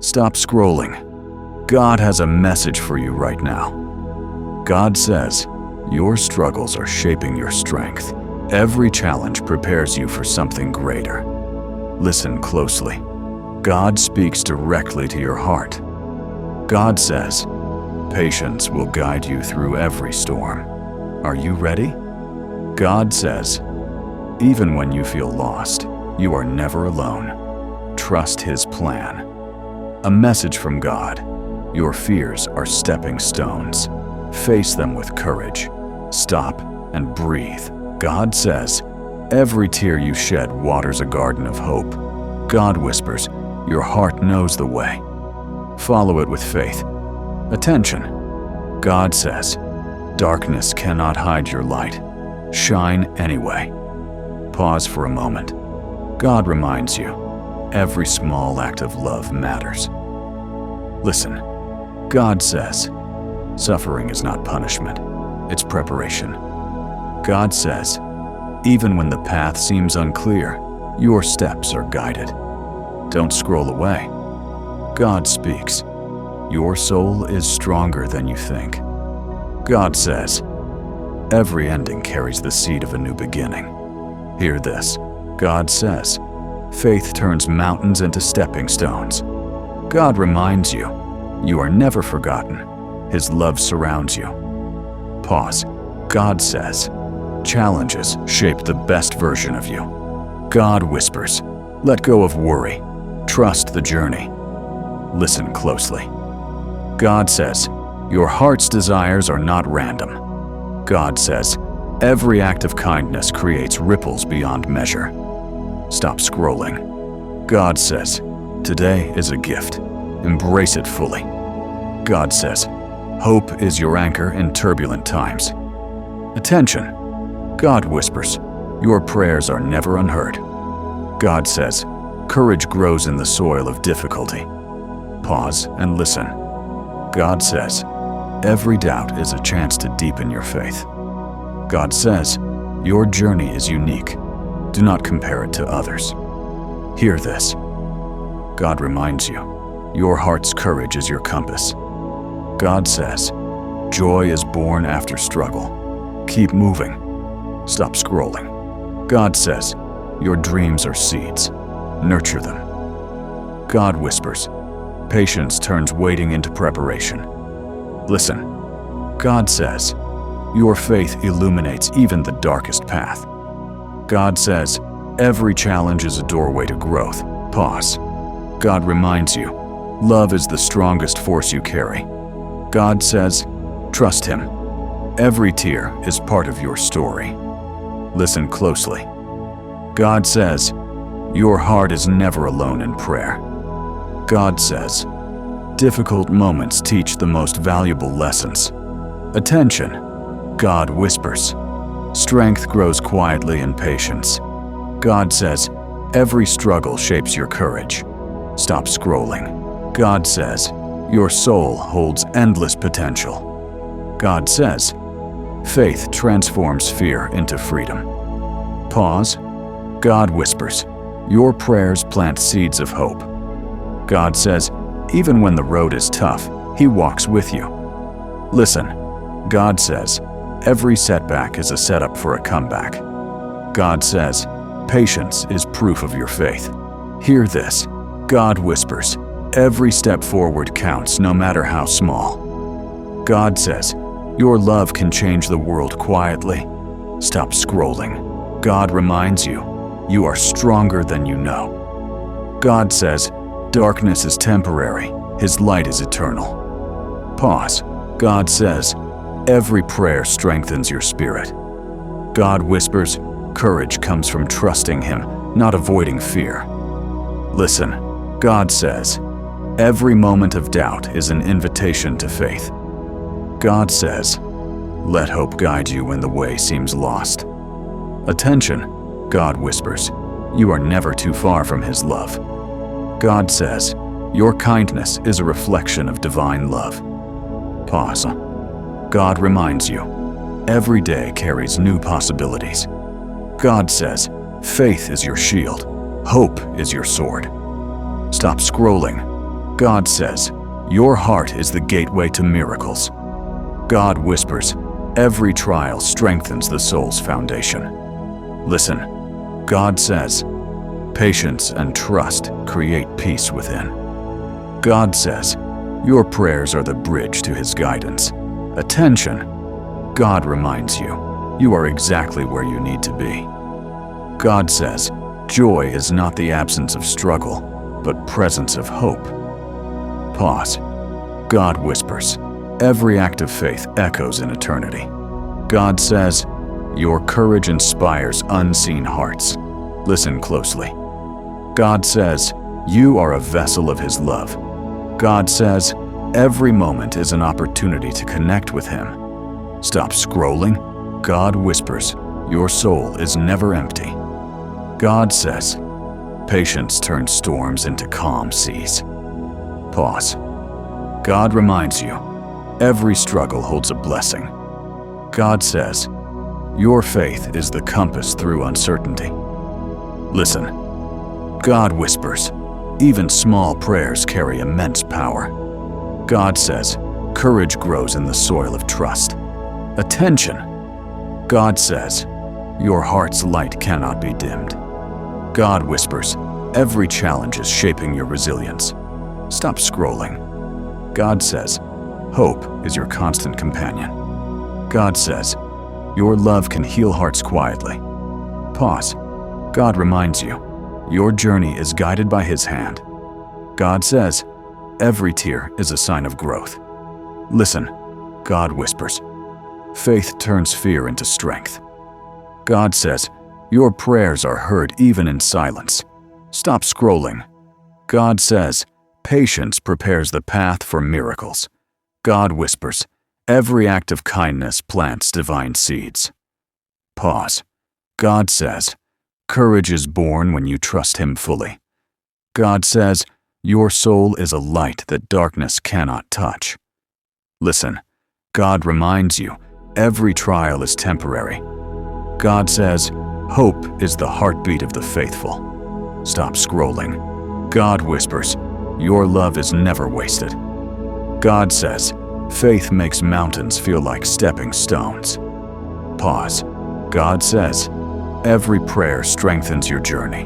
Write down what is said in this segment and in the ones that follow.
Stop scrolling. God has a message for you right now. God says, your struggles are shaping your strength. Every challenge prepares you for something greater. Listen closely. God speaks directly to your heart. God says, patience will guide you through every storm. Are you ready? God says, even when you feel lost, you are never alone. Trust His plan. A message from God. Your fears are stepping stones. Face them with courage. Stop and breathe. God says, every tear you shed waters a garden of hope. God whispers, your heart knows the way. Follow it with faith. Attention. God says, darkness cannot hide your light. Shine anyway. Pause for a moment. God reminds you, every small act of love matters. Listen, God says, suffering is not punishment, it's preparation. God says, even when the path seems unclear, your steps are guided. Don't scroll away. God speaks, your soul is stronger than you think. God says, every ending carries the seed of a new beginning. Hear this. God says, faith turns mountains into stepping stones. God reminds you, you are never forgotten. His love surrounds you. Pause. God says, challenges shape the best version of you. God whispers, let go of worry. Trust the journey. Listen closely. God says, your heart's desires are not random. God says, every act of kindness creates ripples beyond measure. Stop scrolling. God says, today is a gift. Embrace it fully. God says, hope is your anchor in turbulent times. Attention. God whispers, your prayers are never unheard. God says, courage grows in the soil of difficulty. Pause and listen. God says, every doubt is a chance to deepen your faith. God says, your journey is unique. Do not compare it to others. Hear this. God reminds you, your heart's courage is your compass. God says, joy is born after struggle. Keep moving. Stop scrolling. God says, your dreams are seeds. Nurture them. God whispers, patience turns waiting into preparation. Listen. God says, your faith illuminates even the darkest path. God says, every challenge is a doorway to growth. Pause. God reminds you, love is the strongest force you carry. God says, trust Him. Every tear is part of your story. Listen closely. God says, your heart is never alone in prayer. God says, difficult moments teach the most valuable lessons. Attention. God whispers, strength grows quietly in patience. God says, every struggle shapes your courage. Stop scrolling. God says, your soul holds endless potential. God says, faith transforms fear into freedom. Pause. God whispers, your prayers plant seeds of hope. God says, even when the road is tough, He walks with you. Listen. God says, every setback is a setup for a comeback. God says, patience is proof of your faith. Hear this. God whispers, every step forward counts no matter how small. God says, your love can change the world quietly. Stop scrolling. God reminds you, you are stronger than you know. God says, darkness is temporary, His light is eternal. Pause. God says, every prayer strengthens your spirit. God whispers, courage comes from trusting Him, not avoiding fear. Listen. God says, every moment of doubt is an invitation to faith. God says, let hope guide you when the way seems lost. Attention. God whispers, you are never too far from His love. God says, your kindness is a reflection of divine love. Pause. God reminds you, every day carries new possibilities. God says, faith is your shield, hope is your sword. Stop scrolling. God says, your heart is the gateway to miracles. God whispers, every trial strengthens the soul's foundation. Listen, God says, patience and trust create peace within. God says, your prayers are the bridge to His guidance. Attention! God reminds you, you are exactly where you need to be. God says, joy is not the absence of struggle, but presence of hope. Pause. God whispers, every act of faith echoes in eternity. God says, your courage inspires unseen hearts. Listen closely. God says, you are a vessel of His love. God says, every moment is an opportunity to connect with Him. Stop scrolling. God whispers, your soul is never empty. God says, patience turns storms into calm seas. Pause. God reminds you, every struggle holds a blessing. God says, your faith is the compass through uncertainty. Listen, God whispers, even small prayers carry immense power. God says, courage grows in the soil of trust. Attention! God says, your heart's light cannot be dimmed. God whispers, every challenge is shaping your resilience. Stop scrolling. God says, hope is your constant companion. God says, your love can heal hearts quietly. Pause. God reminds you, your journey is guided by His hand. God says, every tear is a sign of growth. Listen, God whispers, faith turns fear into strength. God says, your prayers are heard even in silence. Stop scrolling. God says, patience prepares the path for miracles. God whispers, every act of kindness plants divine seeds. Pause. God says, courage is born when you trust Him fully. God says, your soul is a light that darkness cannot touch. Listen, God reminds you, every trial is temporary. God says, hope is the heartbeat of the faithful. Stop scrolling. God whispers, your love is never wasted. God says, faith makes mountains feel like stepping stones. Pause. God says, every prayer strengthens your journey.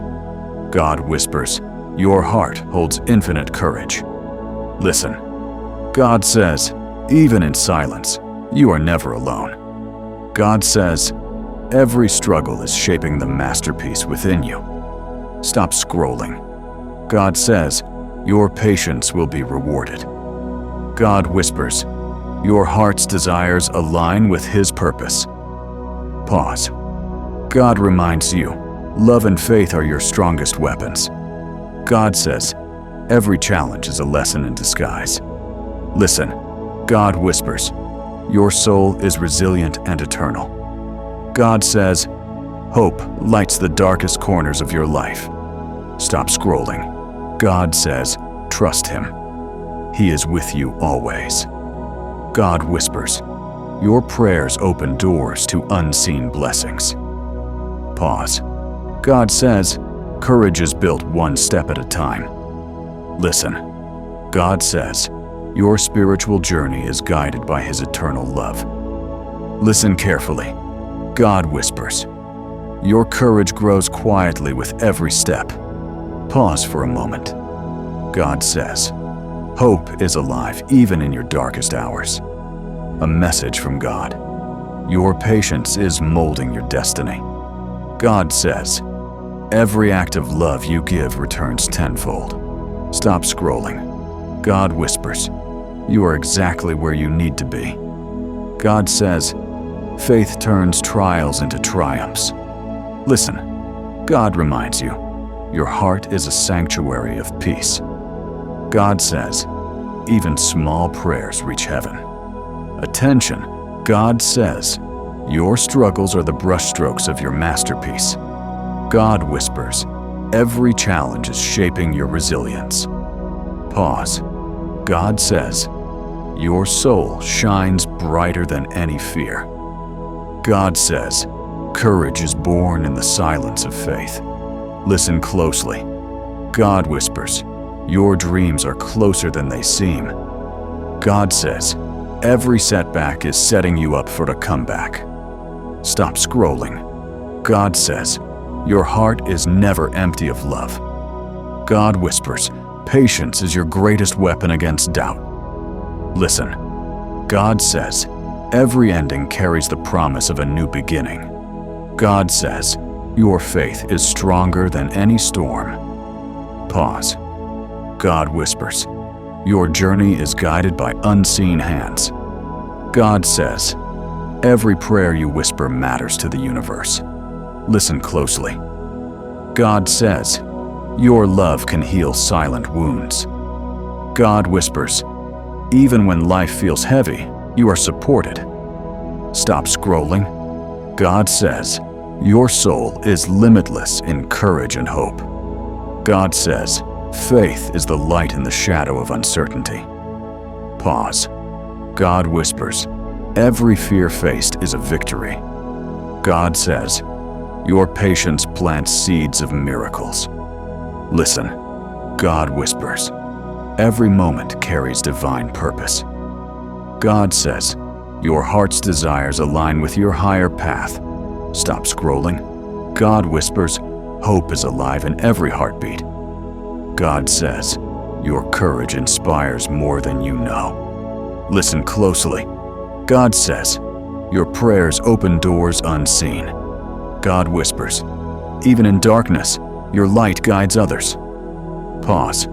God whispers, your heart holds infinite courage. Listen, God says, even in silence, you are never alone. God says, every struggle is shaping the masterpiece within you. Stop scrolling. God says, your patience will be rewarded. God whispers, your heart's desires align with His purpose. Pause. God reminds you, love and faith are your strongest weapons. God says, every challenge is a lesson in disguise. Listen, God whispers, your soul is resilient and eternal. God says, hope lights the darkest corners of your life. Stop scrolling. God says, trust Him. He is with you always. God whispers, your prayers open doors to unseen blessings. Pause. God says, courage is built one step at a time. Listen, God says, your spiritual journey is guided by His eternal love. Listen carefully. God whispers, your courage grows quietly with every step. Pause for a moment. God says, hope is alive even in your darkest hours. A message from God. Your patience is molding your destiny. God says, every act of love you give returns tenfold. Stop scrolling. God whispers, you are exactly where you need to be. God says, faith turns trials into triumphs. Listen, God reminds you, your heart is a sanctuary of peace. God says, even small prayers reach heaven. Attention, God says, your struggles are the brushstrokes of your masterpiece. God whispers, every challenge is shaping your resilience. Pause. God says, your soul shines brighter than any fear. God says, courage is born in the silence of faith. Listen closely. God whispers, your dreams are closer than they seem. God says, every setback is setting you up for a comeback. Stop scrolling. God says, your heart is never empty of love. God whispers, patience is your greatest weapon against doubt. Listen, God says, every ending carries the promise of a new beginning. God says, your faith is stronger than any storm. Pause. God whispers, your journey is guided by unseen hands. God says, every prayer you whisper matters to the universe. Listen closely. God says, your love can heal silent wounds. God whispers, even when life feels heavy, you are supported. Stop scrolling. God says, your soul is limitless in courage and hope. God says, faith is the light in the shadow of uncertainty. Pause. God whispers, every fear faced is a victory. God says, your patience plants seeds of miracles. Listen, God whispers, every moment carries divine purpose. God says, your heart's desires align with your higher path. Stop scrolling. God whispers, hope is alive in every heartbeat. God says, your courage inspires more than you know. Listen closely. God says, your prayers open doors unseen. God whispers, even in darkness, your light guides others. Pause.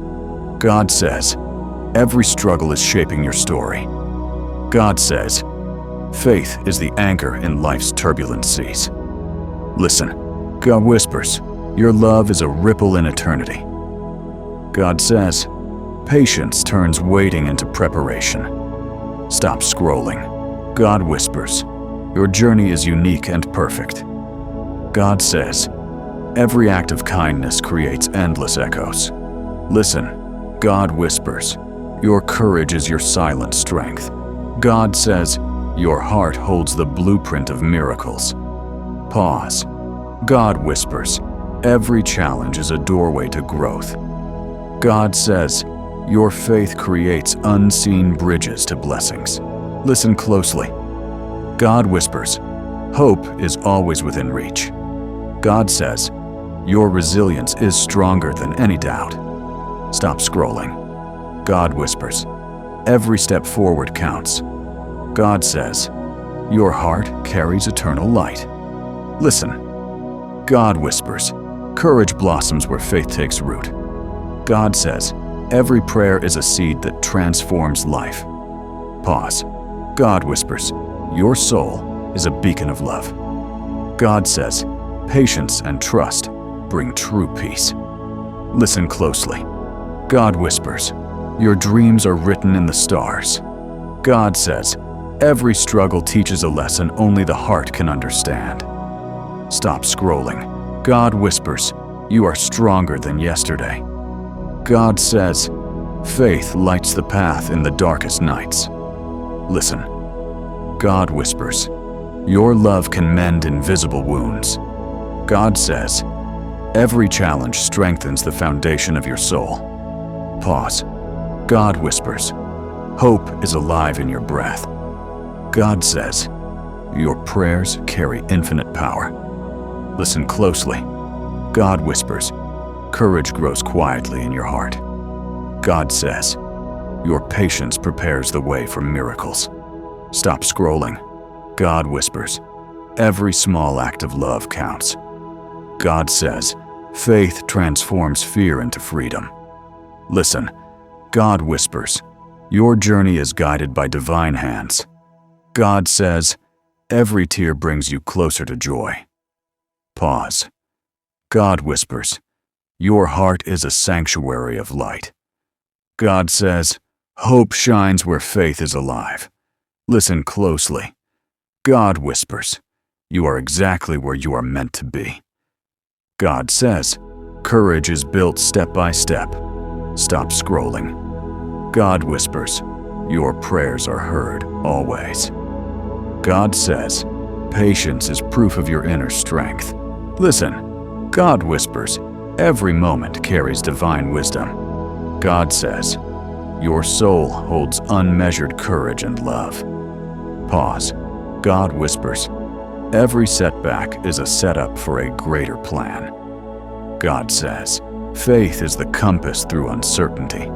God says, every struggle is shaping your story. God says, faith is the anchor in life's turbulent seas. Listen, God whispers, your love is a ripple in eternity. God says, patience turns waiting into preparation. Stop scrolling. God whispers, your journey is unique and perfect. God says, every act of kindness creates endless echoes. Listen, God whispers, your courage is your silent strength. God says, your heart holds the blueprint of miracles. Pause. God whispers, every challenge is a doorway to growth. God says, your faith creates unseen bridges to blessings. Listen closely. God whispers, hope is always within reach. God says, your resilience is stronger than any doubt. Stop scrolling. God whispers, every step forward counts. God says, your heart carries eternal light. Listen. God whispers, courage blossoms where faith takes root. God says, every prayer is a seed that transforms life. Pause. God whispers, your soul is a beacon of love. God says, patience and trust bring true peace. Listen closely. God whispers, your dreams are written in the stars. God says, every struggle teaches a lesson only the heart can understand. Stop scrolling. God whispers, you are stronger than yesterday. God says, faith lights the path in the darkest nights. Listen. God whispers, your love can mend invisible wounds. God says, every challenge strengthens the foundation of your soul. Pause. God whispers, hope is alive in your breath. God says, your prayers carry infinite power. Listen closely. God whispers, courage grows quietly in your heart. God says, your patience prepares the way for miracles. Stop scrolling. God whispers, every small act of love counts. God says, faith transforms fear into freedom. Listen, God whispers, your journey is guided by divine hands. God says, every tear brings you closer to joy. Pause. God whispers, your heart is a sanctuary of light. God says, hope shines where faith is alive. Listen closely. God whispers, you are exactly where you are meant to be. God says, courage is built step by step. Stop scrolling. God whispers, your prayers are heard always. God says, patience is proof of your inner strength. Listen, God whispers, every moment carries divine wisdom. God says, your soul holds unmeasured courage and love. Pause. God whispers, every setback is a setup for a greater plan. God says, faith is the compass through uncertainty.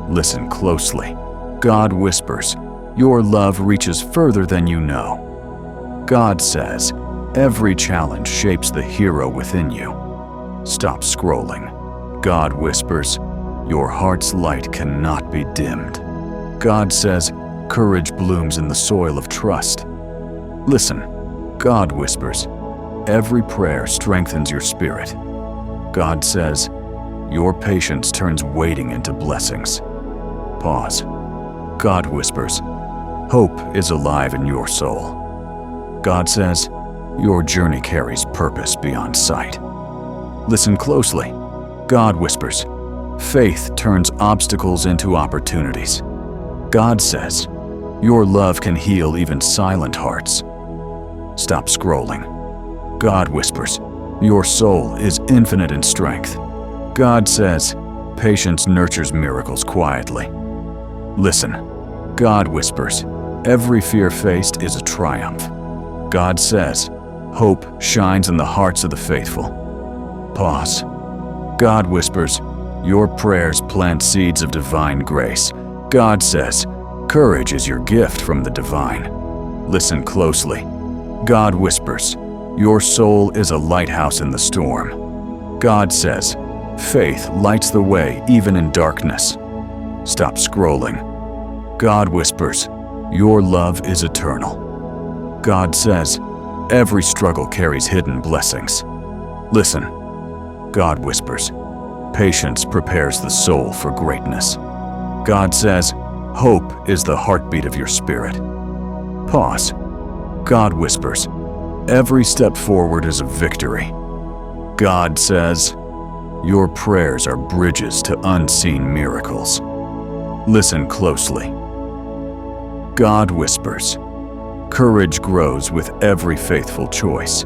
Listen closely. God whispers, your love reaches further than you know. God says, every challenge shapes the hero within you. Stop scrolling. God whispers, your heart's light cannot be dimmed. God says, courage blooms in the soil of trust. Listen. God whispers, every prayer strengthens your spirit. God says, your patience turns waiting into blessings. Pause. God whispers, hope is alive in your soul. God says, your journey carries purpose beyond sight. Listen closely. God whispers, faith turns obstacles into opportunities. God says, your love can heal even silent hearts. Stop scrolling. God whispers, your soul is infinite in strength. God says, patience nurtures miracles quietly. Listen. God whispers, every fear faced is a triumph. God says, hope shines in the hearts of the faithful. Pause. God whispers, your prayers plant seeds of divine grace. God says, courage is your gift from the divine. Listen closely. God whispers, your soul is a lighthouse in the storm. God says, faith lights the way even in darkness. Stop scrolling. God whispers, your love is eternal. God says, every struggle carries hidden blessings. Listen. God whispers, patience prepares the soul for greatness. God says, hope is the heartbeat of your spirit. Pause. God whispers, every step forward is a victory. God says, your prayers are bridges to unseen miracles. Listen closely. God whispers, courage grows with every faithful choice.